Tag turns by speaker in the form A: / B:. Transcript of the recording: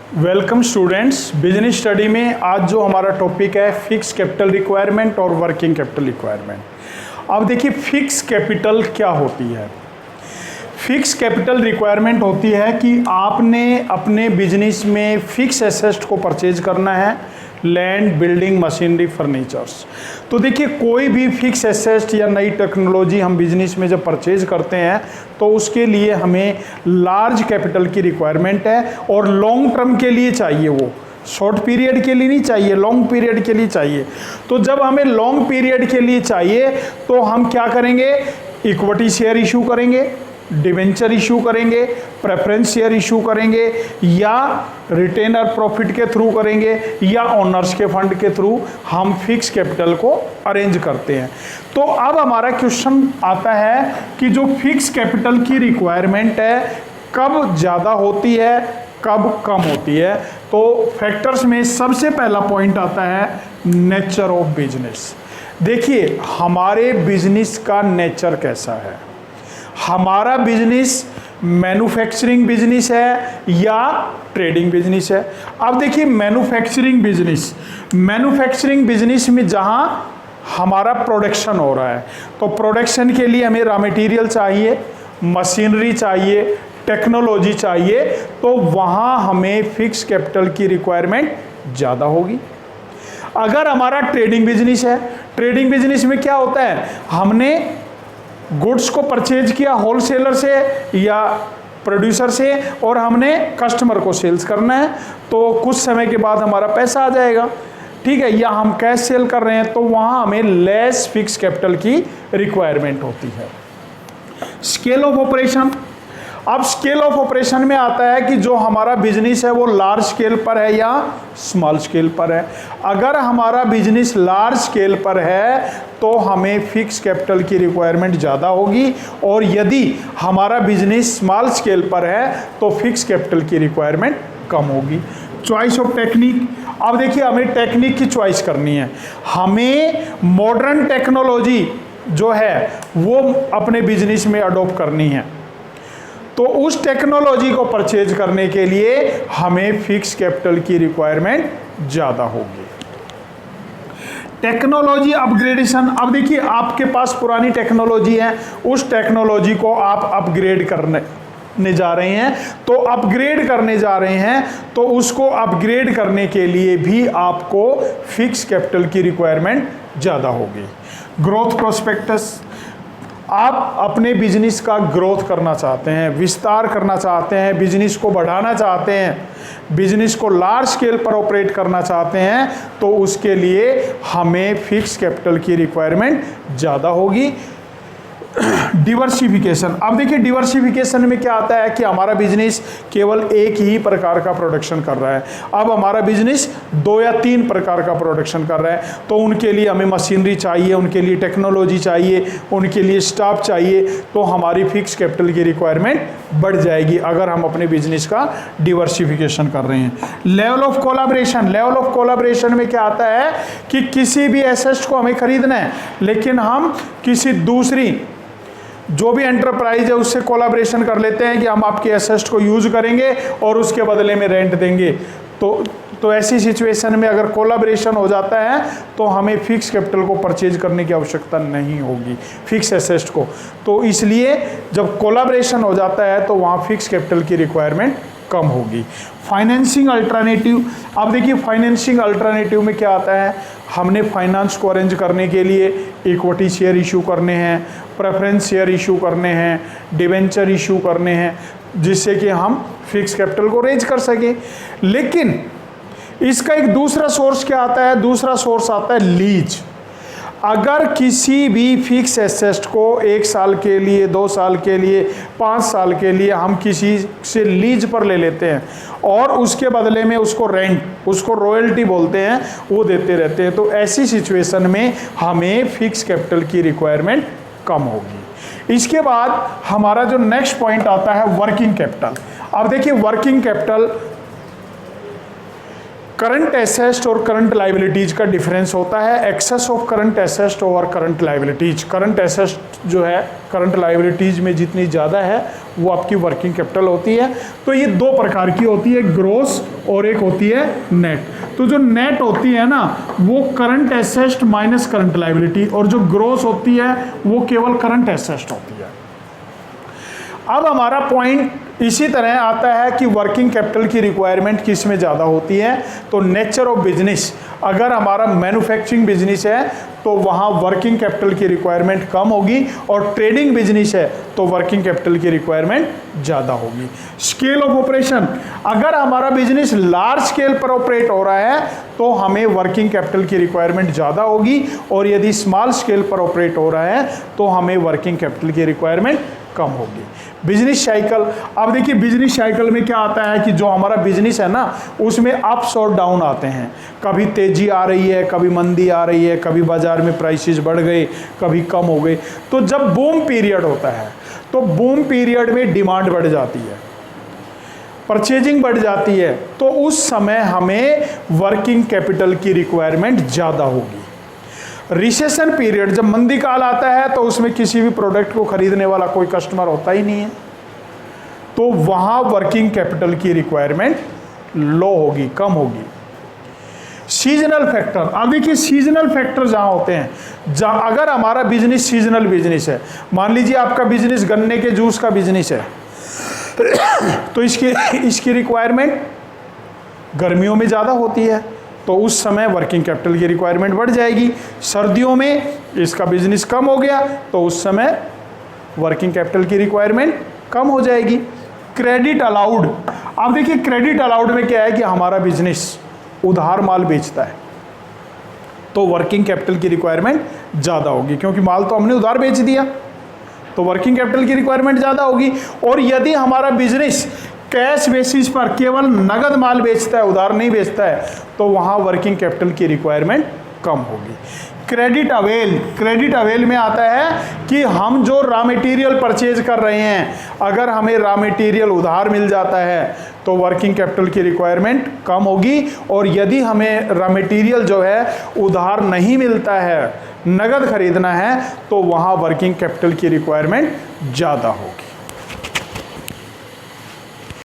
A: Welcome students. Business study में आज जो हमारा टॉपिक है फिक्स कैपिटल रिक्वायरमेंट और वर्किंग कैपिटल रिक्वायरमेंट। अब देखिए फिक्स कैपिटल क्या होती है। फिक्स कैपिटल रिक्वायरमेंट होती है कि आपने अपने बिजनेस में फिक्स एसेट को परचेज करना है, लैंड, बिल्डिंग, मशीनरी, फर्नीचर्स। तो देखिए कोई भी फिक्स एसेट या नई टेक्नोलॉजी हम बिजनेस में जब परचेज करते हैं तो उसके लिए हमें लार्ज कैपिटल की रिक्वायरमेंट है और लॉन्ग टर्म के लिए चाहिए, वो शॉर्ट पीरियड के लिए नहीं चाहिए, लॉन्ग पीरियड के लिए चाहिए। तो जब हमें लॉन्ग पीरियड के लिए चाहिए तो हम क्या करेंगे, इक्विटी शेयर इशू करेंगे, डिवेंचर इशू करेंगे, प्रेफरेंस शेयर इशू करेंगे, या रिटेनर प्रॉफिट के थ्रू करेंगे, या ओनर्स के फंड के थ्रू हम फिक्स कैपिटल को अरेंज करते हैं। तो अब हमारा क्वेश्चन आता है कि जो फिक्स कैपिटल की रिक्वायरमेंट है कब ज़्यादा होती है, कब कम होती है। तो फैक्टर्स में सबसे पहला पॉइंट आता है नेचर ऑफ बिजनेस। देखिए हमारे बिजनेस का नेचर कैसा है। हमारा बिजनेस मैन्युफैक्चरिंग बिजनेस है या ट्रेडिंग बिजनेस है। अब देखिए मैन्युफैक्चरिंग बिजनेस में जहां हमारा प्रोडक्शन हो रहा है तो प्रोडक्शन के लिए हमें रॉ मटेरियल चाहिए, मशीनरी चाहिए, टेक्नोलॉजी चाहिए, तो वहां हमें फिक्स कैपिटल की रिक्वायरमेंट ज़्यादा होगी। अगर हमारा ट्रेडिंग बिजनेस है, ट्रेडिंग बिजनेस में क्या होता है, हमने गुड्स को परचेज किया होलसेलर से या प्रोड्यूसर से और हमने कस्टमर को सेल्स करना है, तो कुछ समय के बाद हमारा पैसा आ जाएगा, ठीक है, या हम कैश सेल कर रहे हैं तो वहाँ हमें लेस फिक्स कैपिटल की रिक्वायरमेंट होती है। Scale of operation. अब स्केल ऑफ ऑपरेशन में आता है कि जो हमारा बिजनेस है वो लार्ज स्केल पर है या स्मॉल स्केल पर है। अगर हमारा बिजनेस लार्ज स्केल पर है तो हमें फिक्स कैपिटल की रिक्वायरमेंट ज़्यादा होगी, और यदि हमारा बिजनेस स्मॉल स्केल पर है तो फिक्स कैपिटल की रिक्वायरमेंट कम होगी। Choice of technique. अब देखिए हमें टेक्निक की चॉइस करनी है, हमें मॉडर्न टेक्नोलॉजी जो है वो अपने बिजनेस में अडॉप्ट करनी है, तो उस टेक्नोलॉजी को परचेज करने के लिए हमें फिक्स कैपिटल की रिक्वायरमेंट ज़्यादा होगी। Technology upgradation. अब देखिए आपके पास पुरानी टेक्नोलॉजी है, उस टेक्नोलॉजी को आप अपग्रेड करने जा रहे हैं, तो अपग्रेड करने जा रहे हैं तो उसको अपग्रेड करने के लिए भी आपको फिक्स कैपिटल की रिक्वायरमेंट ज़्यादा होगी। Growth prospectus. आप अपने बिजनेस का ग्रोथ करना चाहते हैं, विस्तार करना चाहते हैं, बिजनेस को बढ़ाना चाहते हैं, बिजनेस को लार्ज स्केल पर ऑपरेट करना चाहते हैं, तो उसके लिए हमें फिक्स कैपिटल की रिक्वायरमेंट ज़्यादा होगी। डिवर्सिफिकेशन। अब देखिए डिवर्सिफिकेशन में क्या आता है कि हमारा बिजनेस केवल एक ही प्रकार का प्रोडक्शन कर रहा है, अब हमारा बिजनेस 2 या 3 प्रकार का प्रोडक्शन कर रहा है, तो उनके लिए हमें मशीनरी चाहिए, उनके लिए टेक्नोलॉजी चाहिए, उनके लिए स्टाफ चाहिए, तो हमारी फिक्स कैपिटल की रिक्वायरमेंट बढ़ जाएगी अगर हम अपने बिजनेस का डिवर्सिफिकेशन कर रहे हैं। Level of collaboration. Level of collaboration में क्या आता है कि किसी भी एसेट को हमें खरीदना है लेकिन हम किसी दूसरी जो भी एंटरप्राइज है उससे कोलैबोरेशन कर लेते हैं कि हम आपके एसेट को यूज करेंगे और उसके बदले में रेंट देंगे। तो ऐसी सिचुएशन में अगर कोलैबोरेशन हो जाता है तो हमें फिक्स कैपिटल को परचेज करने की आवश्यकता नहीं होगी, फिक्स एसेट को। तो इसलिए जब कोलैबोरेशन हो जाता है तो वहाँ फिक्स कैपिटल की रिक्वायरमेंट कम होगी। Financing alternative. अब देखिए फाइनेंसिंग अल्टरनेटिव में क्या आता है, हमने फाइनेंस को अरेंज करने के लिए इक्विटी शेयर इशू करने हैं, प्रेफरेंस शेयर इशू करने हैं, डिवेंचर इशू करने हैं, जिससे कि हम फिक्स कैपिटल को रेज कर सकें। लेकिन इसका एक दूसरा सोर्स क्या आता है, दूसरा सोर्स आता है लीज। अगर किसी भी फिक्स एसेट को 1 साल के लिए, 2 साल के लिए, 5 साल के लिए हम किसी से लीज पर ले लेते हैं और उसके बदले में उसको रेंट, उसको रॉयल्टी बोलते हैं, वो देते रहते हैं, तो ऐसी सिचुएशन में हमें फिक्स कैपिटल की रिक्वायरमेंट कम होगी। इसके बाद हमारा जो नेक्स्ट पॉइंट आता है वर्किंग कैपिटल। अब देखिए वर्किंग कैपिटल करंट एसेट और करंट लाइबिलिटीज का डिफरेंस होता है excess of current asset over current liabilities. Current asset जो है करंट लाइबिलिटीज में जितनी ज़्यादा है वो आपकी वर्किंग कैपिटल होती है। तो ये दो प्रकार की होती है, ग्रोस और एक होती है नेट। तो जो नेट होती है ना वो current asset minus current liability, और जो ग्रोस होती है वो केवल करंट एसेट होती है। अब हमारा पॉइंट इसी तरह आता है कि वर्किंग कैपिटल की रिक्वायरमेंट किस में ज़्यादा होती है। तो नेचर ऑफ बिजनेस, अगर हमारा मैन्युफैक्चरिंग बिजनेस है तो वहाँ वर्किंग कैपिटल की रिक्वायरमेंट कम होगी, और ट्रेडिंग बिजनेस है तो वर्किंग कैपिटल की रिक्वायरमेंट ज़्यादा होगी। स्केल ऑफ ऑपरेशन, अगर हमारा बिजनेस लार्ज स्केल पर ऑपरेट हो रहा है तो हमें वर्किंग कैपिटल की रिक्वायरमेंट ज़्यादा होगी, और यदि स्मॉल स्केल पर ऑपरेट हो रहा है तो हमें वर्किंग कैपिटल की रिक्वायरमेंट कम होगी। बिजनेस साइकिल, अब देखिए बिजनेस साइकिल में क्या आता है कि जो हमारा बिजनेस है ना उसमें अप्स और डाउन आते हैं, कभी तेजी आ रही है, कभी मंदी आ रही है, कभी बाजार में प्राइसेस बढ़ गए, कभी कम हो गए। तो जब बूम पीरियड होता है तो बूम पीरियड में डिमांड बढ़ जाती है, परचेजिंग बढ़ जाती है, तो उस समय हमें वर्किंग कैपिटल की रिक्वायरमेंट ज़्यादा होगी। रिसेशन पीरियड, जब मंदी काल आता है तो उसमें किसी भी प्रोडक्ट को खरीदने वाला कोई कस्टमर होता ही नहीं है, तो वहाँ वर्किंग कैपिटल की रिक्वायरमेंट लो होगी, कम होगी। सीजनल फैक्टर, अब देखिए सीजनल फैक्टर जहाँ होते हैं, जहाँ अगर हमारा बिजनेस सीजनल बिजनेस है, मान लीजिए आपका बिजनेस गन्ने के जूस का बिजनेस है तो इसकी रिक्वायरमेंट गर्मियों में ज़्यादा होती है, तो उस समय वर्किंग कैपिटल की रिक्वायरमेंट बढ़ जाएगी। सर्दियों में इसका बिजनेस कम हो गया तो उस समय वर्किंग कैपिटल की रिक्वायरमेंट कम हो जाएगी। क्रेडिट अलाउड, अब देखिए क्रेडिट अलाउड में क्या है कि हमारा बिजनेस उधार माल बेचता है तो वर्किंग कैपिटल की रिक्वायरमेंट ज़्यादा होगी, क्योंकि माल तो हमने उधार बेच दिया तो वर्किंग कैपिटल की रिक्वायरमेंट ज़्यादा होगी। और यदि हमारा बिजनेस कैश बेसिस पर केवल नगद माल बेचता है, उधार नहीं बेचता है, तो वहाँ वर्किंग कैपिटल की रिक्वायरमेंट कम होगी। क्रेडिट अवेल, क्रेडिट अवेल में आता है कि हम जो रॉ मटेरियल परचेज कर रहे हैं, अगर हमें रॉ मटेरियल उधार मिल जाता है तो वर्किंग कैपिटल की रिक्वायरमेंट कम होगी, और यदि हमें रॉ मटेरियल जो है उधार नहीं मिलता है, नगद खरीदना है, तो वहाँ वर्किंग कैपिटल की रिक्वायरमेंट ज़्यादा होगी।